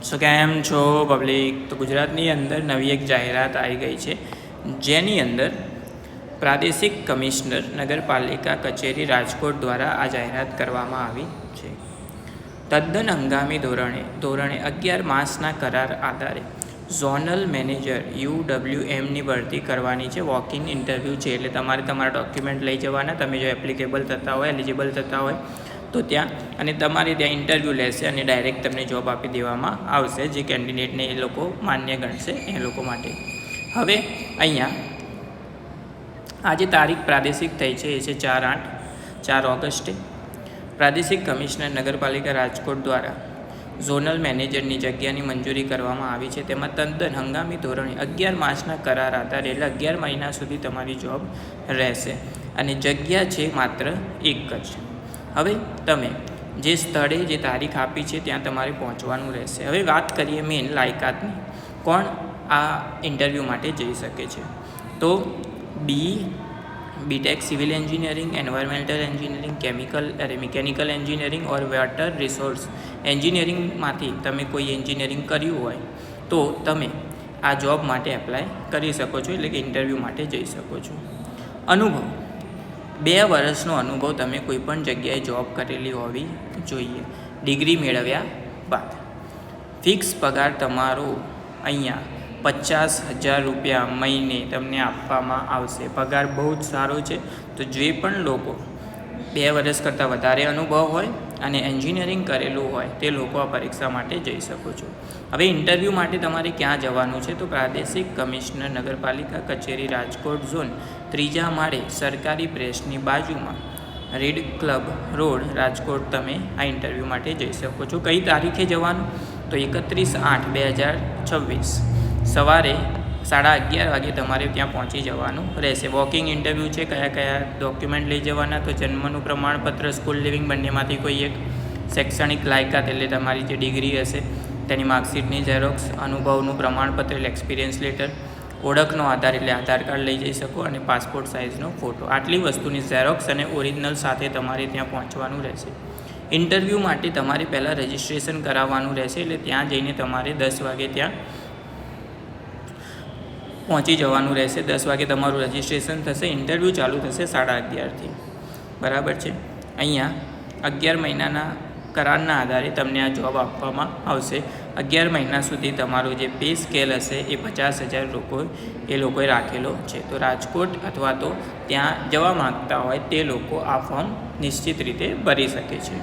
સો કેમ છો પબ્લિક? તો ગુજરાતની અંદર નવી એક જાહેરાત આવી ગઈ છે, જેની અંદર પ્રાદેશિક કમિશનર નગરપાલિકા કચેરી રાજકોટ દ્વારા આ જાહેરાત કરવામાં આવી છે. તદ્દન હંગામી ધોરણે 11 માસના કરાર આધારે ઝોનલ મેનેજર UWMની ભરતી કરવાની છે. વોક ઇન ઇન્ટરવ્યૂ છે, એટલે તમારે તમારા ડોક્યુમેન્ટ લઈ જવાના. તમે જો એપ્લિકેબલ થતા હોય, એલિજિબલ થતા હોય તો ત્યાં, અને તમારે ત્યાં ઇન્ટરવ્યૂ લેશે અને ડાયરેક્ટ તમને જોબ આપી દેવામાં આવશે. જે કેન્ડિડેટને એ લોકો માન્ય ગણશે એ લોકો માટે. હવે અહીંયા આજે તારીખ પ્રાદેશિક થઈ છે એ છે 4 ઓગસ્ટે. પ્રાદેશિક કમિશનર નગરપાલિકા રાજકોટ દ્વારા ઝોનલ મેનેજરની જગ્યાની મંજૂરી કરવામાં આવી છે. તેમાં તદ્દન હંગામી ધોરણે 11 માસના કરાર આધારે એટલે 11 મહિના સુધી તમારી જોબ રહેશે અને જગ્યા છે માત્ર એક જ. હવે તમે જે સ્થળે જે તારીખ આપી છે ત્યાં તમારે પહોંચવાનું રહેશે. હવે વાત કરીએ મેઇન લાયકાતની, કોણ આ ઇન્ટરવ્યૂ માટે જઈ શકે છે. તો B Tech civil engineering, environmental engineering, mechanical engineering or water resource એન્જિનિયરિંગમાંથી તમે કોઈ એન્જિનિયરિંગ કર્યું હોય તો તમે આ જોબ માટે એપ્લાય કરી શકો છો, એટલે કે ઇન્ટરવ્યૂ માટે જઈ શકો છો. અનુભવ 2 વર્ષનો અનુભવ તમે કોઈપણ જગ્યાએ જોબ કરેલી હોવી જોઈએ, ડિગ્રી મેળવ્યા બાદ. ફિક્સ પગાર તમારો અહીંયા 50,000 રૂપિયા મહિને તમને આપવામાં આવશે. પગાર બહુ જ સારો છે. તો જે પણ લોકો 2 વર્ષ કરતાં વધારે અનુભવ હોય અને એન્જિનિયરિંગ કરેલું હોય તે લોકો આ પરીક્ષા માટે જઈ શકો છો. હવે ઇન્ટરવ્યૂ માટે તમારે ક્યાં જવાનું છે? તો પ્રાદેશિક કમિશનર નગરપાલિકા કચેરી રાજકોટ ઝોન 3જા માળે સરકારી પ્રેસની બાજુમાં રેડ ક્લબ રોડ રાજકોટ તમે આ ઇન્ટરવ્યૂ માટે જઈ શકો છો. કઈ તારીખે જવાનું? તો 31/8/2026 સવારે 11:30 વાગે તમારે ત્યાં પહોંચી જવાનું રહેશે. વોકિંગ ઇન્ટરવ્યૂ છે. કયા ડોક્યુમેન્ટ લઈ જવાના? તો જન્મનું પ્રમાણપત્ર, સ્કૂલ લિવિંગ બંનેમાંથી કોઈ એક, શૈક્ષણિક લાયકાત એટલે તમારી જે ડિગ્રી હશે તેની માર્કશીટની ઝેરોક્સ, અનુભવનું પ્રમાણપત્ર એટલે એક્સપિરિયન્સ લેટર, ઓળખનો આધાર એટલે આધાર કાર્ડ લઈ જઈ શકો અને પાસપોર્ટ સાઇઝનો ફોટો. આટલી વસ્તુની ઝેરોક્સ અને ઓરિજિનલ સાથે તમારે ત્યાં પહોંચવાનું રહેશે. ઇન્ટરવ્યૂ માટે તમારે પહેલાં રજિસ્ટ્રેશન કરાવવાનું રહેશે, એટલે ત્યાં જઈને તમારે 10 વાગે ત્યાં પહોંચી જવાનું રહેશે. 10 વાગે તમારું રજિસ્ટ્રેશન થશે. ઇન્ટરવ્યૂ ચાલુ થશે 11:30થી. બરાબર છે. અહીંયા 11 મહિનાના કરારના આધારે તમને આ જોબ આપવામાં આવશે. 11 મહિના સુધી તમારો જે પે સ્કેલ હશે એ 50,000 એ લોકોએ રાખેલો છે. તો રાજકોટ અથવા તો ત્યાં જવા માગતા હોય તે લોકો આ ફોર્મ નિશ્ચિત રીતે ભરી શકે છે.